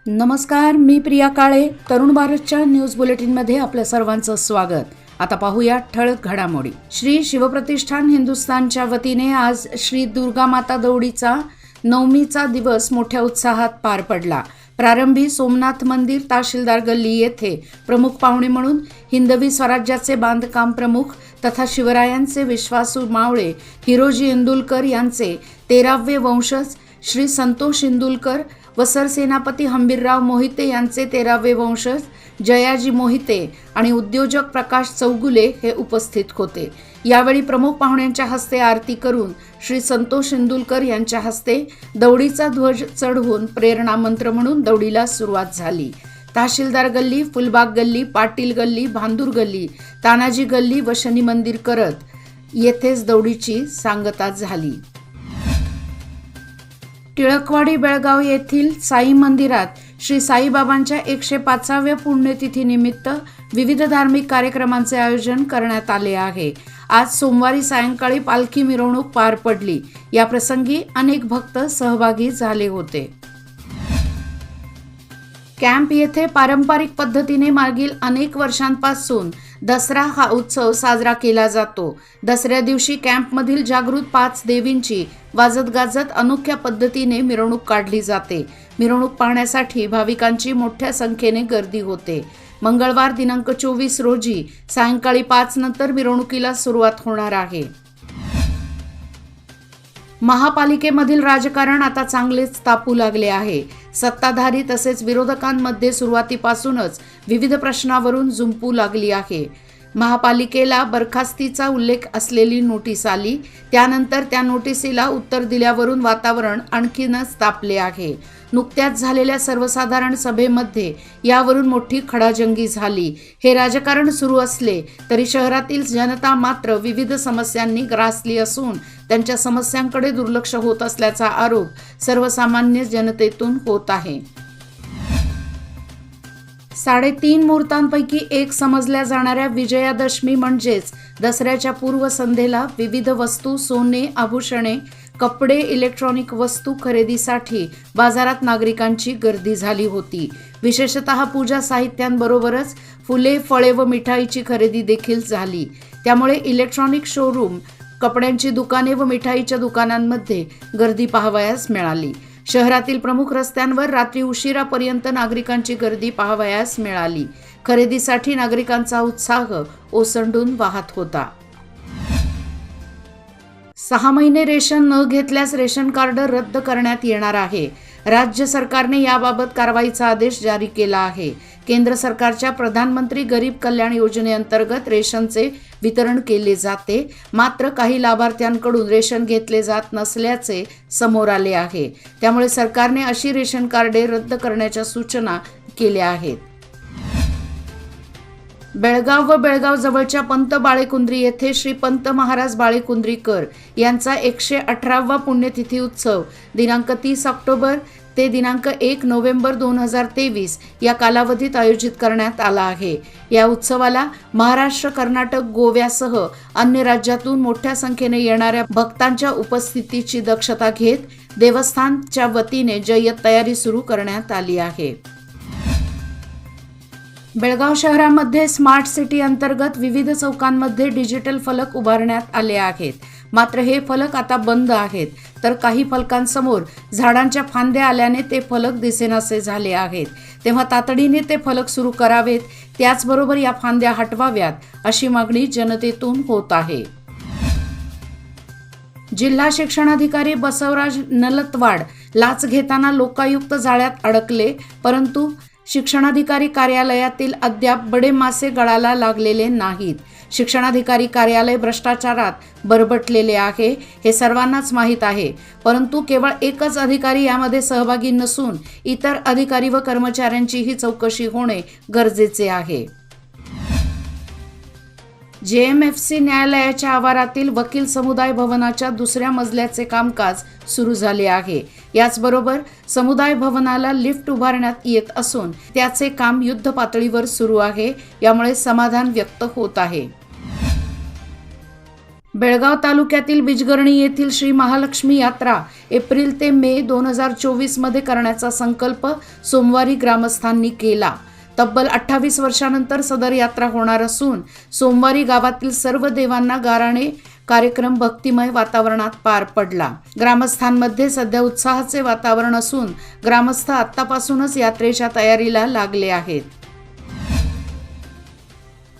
नमस्कार, मी प्रिया काळे. तरुण भारतच्या न्यूज बुलेटिनमध्ये आपल्या सर्वांचं स्वागत. आता पाहूया ठळक घडामोडी. श्री शिवप्रतिष्ठान हिंदुस्थानच्या वतीने आज श्री दुर्गा माता दौडीचा नवमीचा दिवस मोठ्या उत्साहात पार पडला. प्रारंभी सोमनाथ मंदिर, तहसीलदार गल्ली येथे प्रमुख पाहुणे म्हणून हिंदवी स्वराज्याचे बांधकाम प्रमुख तथा शिवरायांचे विश्वासू मावळे हिरोजी इंदुलकर यांचे 13वे वंशज श्री संतोष इंदुलकर व सरसेनापती हंबीरराव मोहिते यांचे 13वे वंशज जयाजी मोहिते आणि उद्योजक प्रकाश चौगुले हे उपस्थित होते. यावेळी प्रमुख पाहुण्यांच्या हस्ते आरती करून श्री संतोष इंदुलकर यांच्या हस्ते दौडीचा ध्वज चढवून प्रेरणा मंत्र म्हणून दौडीला सुरुवात झाली. तहसीलदार गल्ली, फुलबाग गल्ली, पाटील गल्ली, भांदूर गल्ली, तानाजी गल्ली व शनी मंदिर करत येथेच दौडीची सांगता झाली. टिळकवाडी बेळगाव येथील साई मंदिरात श्री साईबाबांच्या 105व्या पुण्यतिथीनिमित्त विविध धार्मिक कार्यक्रमांचे आयोजन करण्यात आले आहे. आज सोमवारी सायंकाळी पालखी मिरवणूक पार पडली. या प्रसंगी अनेक भक्त सहभागी झाले होते. कॅम्प येथे पारंपरिक पद्धतीने मागील अनेक वर्षांपासून दसरा हा उत्सव साजरा केला जातो. दसऱ्या दिवशी कॅम्पमधील जागृत 5 देवींची वाजत गाजत अनोख्या पद्धतीने मिरवणूक काढली जाते. मिरवणूक पाहण्यासाठी भाविकांची मोठ्या संख्येने गर्दी होते. मंगळवार दिनांक 24 रोजी सायंकाळी 5 नंतर मिरवणुकीला सुरुवात होणार आहे. महापालिकेमधील राजकारण आता चांगलेच तापू लागले आहे. सत्ताधारी तसेच विरोधकांमध्ये सुरुवातीपासूनच विविध प्रश्नावरून जुंपू लागली आहे. महापालिकेला बरखास्तीचा उल्लेख असलेली नोटीस आली. त्यानंतर त्या नोटिसीला उत्तर दिल्यावरून वातावरण आणखीनच तापले आहे. नुकत्याच झालेल्या सर्वसाधारण सभेमध्ये यावरून मोठी खडाजंगी झाली. हे राजकारण सुरू असले तरी शहरातील जनता मात्र विविध समस्यांनी ग्रासली असून त्यांच्या समस्यांकडे दुर्लक्ष होत असल्याचा आरोप सर्वसामान्य जनतेतून होत आहे. 3.5 मुहूर्तांपैकी एक समजल्या जाणाऱ्या विजयादशमी म्हणजेच दसऱ्याच्या पूर्वसंध्येला विविध वस्तू, सोने, आभूषणे, कपडे, इलेक्ट्रॉनिक वस्तू खरेदीसाठी बाजारात नागरिकांची गर्दी झाली होती. विशेषतः पूजा साहित्यांबरोबरच फुले, फळे व मिठाईची खरेदी देखील झाली. त्यामुळे इलेक्ट्रॉनिक शोरूम, कपड्यांची दुकाने व मिठाईच्या दुकानांमध्ये गर्दी पाहावयास मिळाली. शहरातील प्रमुख रस्त्यांवर रात्री उशिरापर्यंत नागरिकांची गर्दी पाहावयास मिळाली. खरेदीसाठी नागरिकांचा उत्साह ओसंडून वाहत होता. 6 महिने रेशन न घेतल्यास रेशन कार्ड रद्द करण्यात येणार आहे. राज्य सरकारने याबाबत कारवाईचा आदेश जारी केला आहे. केंद्र सरकारच्या प्रधानमंत्री गरीब कल्याण योजनेअंतर्गत रेशनचे वितरण केले जाते. मात्र काही लाभार्थ्यांकडून रेशन घेतले जात नसल्याचे समोर आले आहे. त्यामुळे सरकारने अशी रेशन कार्डे रद्द करण्याच्या सूचना केल्या आहेत. बेळगाव व बेळगाव जवळच्या पंत बाळेकुंद्री येथे श्री पंत महाराज बाळेकुंद्रीकर यांचा 118वा पुण्यतिथी उत्सव दिनांक 30 ऑक्टोबर ते दिनांक 1 नोव्हेंबर 2023 या कालावधीत आयोजित करण्यात आला आहे. या उत्सवाला महाराष्ट्र, कर्नाटक, गोव्यासह अन्य राज्यातून मोठ्या संख्येने येणाऱ्या भक्तांच्या उपस्थितीची दक्षता घेत देवस्थानच्या वतीने जय्यत तयारी सुरू करण्यात आली आहे. बेळगाव शहरामध्ये स्मार्ट सिटी अंतर्गत विविध चौकांमध्ये डिजिटल फलक उभारण्यात आले आहेत. मात्र हे फलक आता बंद आहेत. तर काही फलकांसमोर झाडांच्या फांद्या आल्याने ते फलक दिसेनासे झाले आहेत. तेव्हा तातडीने ते फलक सुरू करावेत. त्याचबरोबर या फांद्या हटवाव्यात अशी मागणी जनतेतून होत आहे. जिल्हा शिक्षणाधिकारी बसवराज नलतवाड लाच घेताना लोकायुक्त जाळ्यात अडकले. परंतु शिक्षणाधिकारी कार्यालयातील अद्याप बडे मासे गळाला लागलेले नाहीत. शिक्षणाधिकारी कार्यालय भ्रष्टाचारात बरबटलेले आहे हे सर्वांनाच माहीत आहे. परंतु केवळ एकच अधिकारी यामध्ये सहभागी नसून इतर अधिकारी व कर्मचाऱ्यांचीही चौकशी होणे गरजेचे आहे. JMFC न्यायालयाच्या आवारातील वकील समुदाय भवनाच्या 2ऱ्या मजल्याचे कामकाज सुरू झाले आहे. याचबरोबर समुदाय भवनाला लिफ्ट उभारण्यात येत असून त्याचे काम युद्ध पातळीवर सुरू आहे. यामुळे समाधान व्यक्त होत आहे. बेळगाव तालुक्यातील बिजगर्णी येथील श्री महालक्ष्मी यात्रा एप्रिल ते मे 2024 मध्ये करण्याचा संकल्प सोमवारी ग्रामस्थांनी केला। तब्बल 28 वर्षानंतर सदर यात्रा होणार असून सोमवारी गावातील सर्व देवांना गाराणे कार्यक्रम भक्तिमय वातावरणात पार पडला। ग्रामस्थांमध्ये सध्या उत्साहाचे वातावरण असून ग्रामस्थ आतापासूनच यात्रेच्या तयारीला लागले आहेत।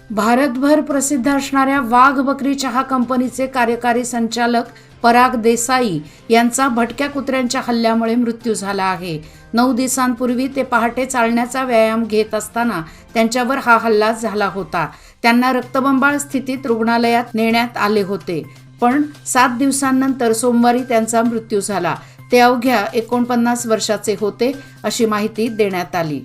भारतभर प्रसिद्ध असणाऱ्या वाघ बकरी चहा कंपनीचे कार्यकारी संचालक पराग देसाई यांचा भटक्या कुत्र्यांच्या हल्ल्यामुळे मृत्यू झाला आहे। 9 दिवसांपूर्वी ते पहाटे चालण्याचा व्यायाम घेत असताना त्यांच्यावर हा हल्ला झाला होता। त्यांना रक्तबंबाळ स्थितीत रुग्णालयात नेण्यात आले होते, पण 7 दिवसांनंतर सोमवारी त्यांचा मृत्यू झाला। ते अवघ्या 49 वर्षाचे होते, अशी माहिती देण्यात आली।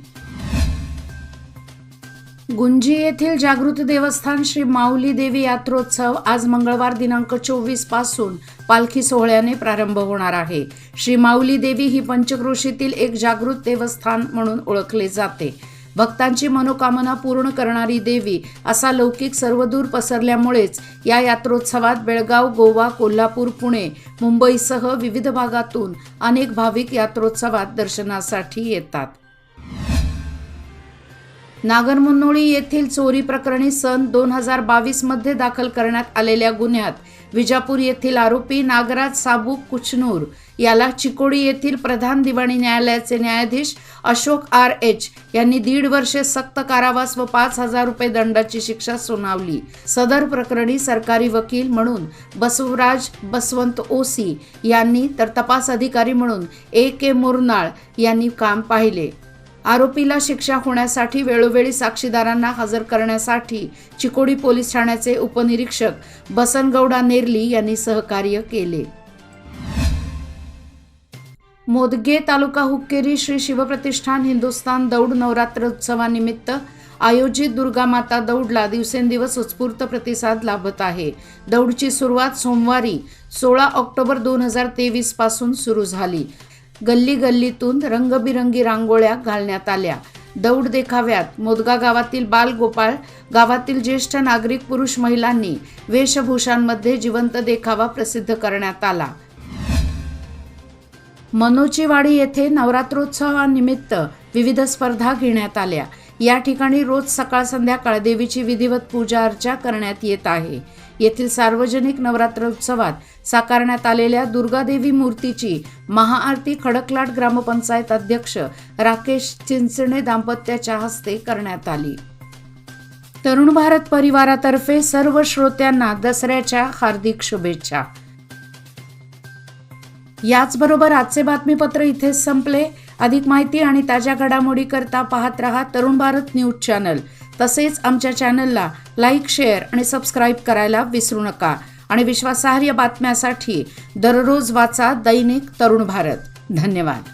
गुंजी येथील जागृत देवस्थान श्री माऊली देवी यात्रोत्सव आज मंगळवार दिनांक 24 पासून पालखी सोहळ्याने प्रारंभ होणार आहे। श्री माऊली देवी ही पंचक्रोशीतील एक जागृत देवस्थान म्हणून ओळखले जाते। भक्तांची मनोकामना पूर्ण करणारी देवी असा लौकिक सर्वदूर पसरल्यामुळेच या यात्रोत्सवात बेळगाव, गोवा, कोल्हापूर, पुणे, मुंबईसह विविध भागातून अनेक भाविक यात्रोत्सवात दर्शनासाठी येतात। नागरमुन्नोळी येथील चोरी प्रकरणी सन 2022 मध्ये दाखल करण्यात आलेल्या गुन्ह्यात विजापूर येथील आरोपी नागराज साबू कुचनूर याला चिकोडी येथील प्रधान दिवाणी न्यायालयाचे न्यायाधीश अशोक R.H. यांनी 1.5 वर्षे सक्त कारावास व 5,000 रुपये दंडाची शिक्षा सुनावली। सदर प्रकरणी सरकारी वकील म्हणून बसवराज बसवंत ओसी यांनी तर तपास अधिकारी म्हणून A.K. मुरनाळ यांनी काम पाहिले। आरोपीला शिक्षा होण्यासाठी वेळोवेळी साक्षीदारांना हजर करण्यासाठी चिकोडी पोलीस ठाण्याचे उपनिरीक्षक बसनगौडा नेर्ली यांनी सहकार्य केले। मोदगे तालुका हुक्केरी श्री शिवप्रतिष्ठान हिंदुस्थान दौड नवरात्र उत्सवानिमित्त आयोजित दुर्गा माता दौडला दिवसेंदिवस उत्स्फूर्त प्रतिसाद लाभत आहे। दौडची सुरुवात सोमवारी 16 ऑक्टोबर 2023 पासून सुरू झाली। गल्ली गल्लीतून रंगबिरंगी रांगोळ्या घालण्यात आल्या। दौड देखाव्यात मोदगा गावातील बाल गोपाळ, गावातील ज्येष्ठ नागरिक पुरुष महिलांनी वेशभूषांमध्ये जिवंत देखावा प्रसिद्ध करण्यात आला। मनोचीवाडी येथे नवरात्रोत्सवानिमित्त विविध स्पर्धा घेण्यात आल्या। या ठिकाणी रोज सकाळ संध्याकाळ देवीची विधिवत पूजा अर्चा करण्यात येत आहे। येथील सार्वजनिक नवरात्रोत्सवात साकारण्यात आलेल्या दुर्गादेवी मूर्तीची महाआरती खडकलाट ग्रामपंचायत अध्यक्ष राकेश चिंचणे दाम्पत्याच्या हस्ते करण्यात आली। तरुण भारत परिवारातर्फे सर्व श्रोत्यांना दसऱ्याच्या हार्दिक शुभेच्छा। याचबरोबर आजचे बातमीपत्र इथेच संपले। अधिक माहिती आणि ताज्या घडामोडी करता पाहत रहा तरुण भारत न्यूज चॅनल। तसेच आमच्या चॅनलला लाईक, शेअर आणि सबस्क्राईब करायला विसरू नका आणि विश्वासार्ह बातम्यांसाठी दररोज वाचा दैनिक तरुण भारत। धन्यवाद।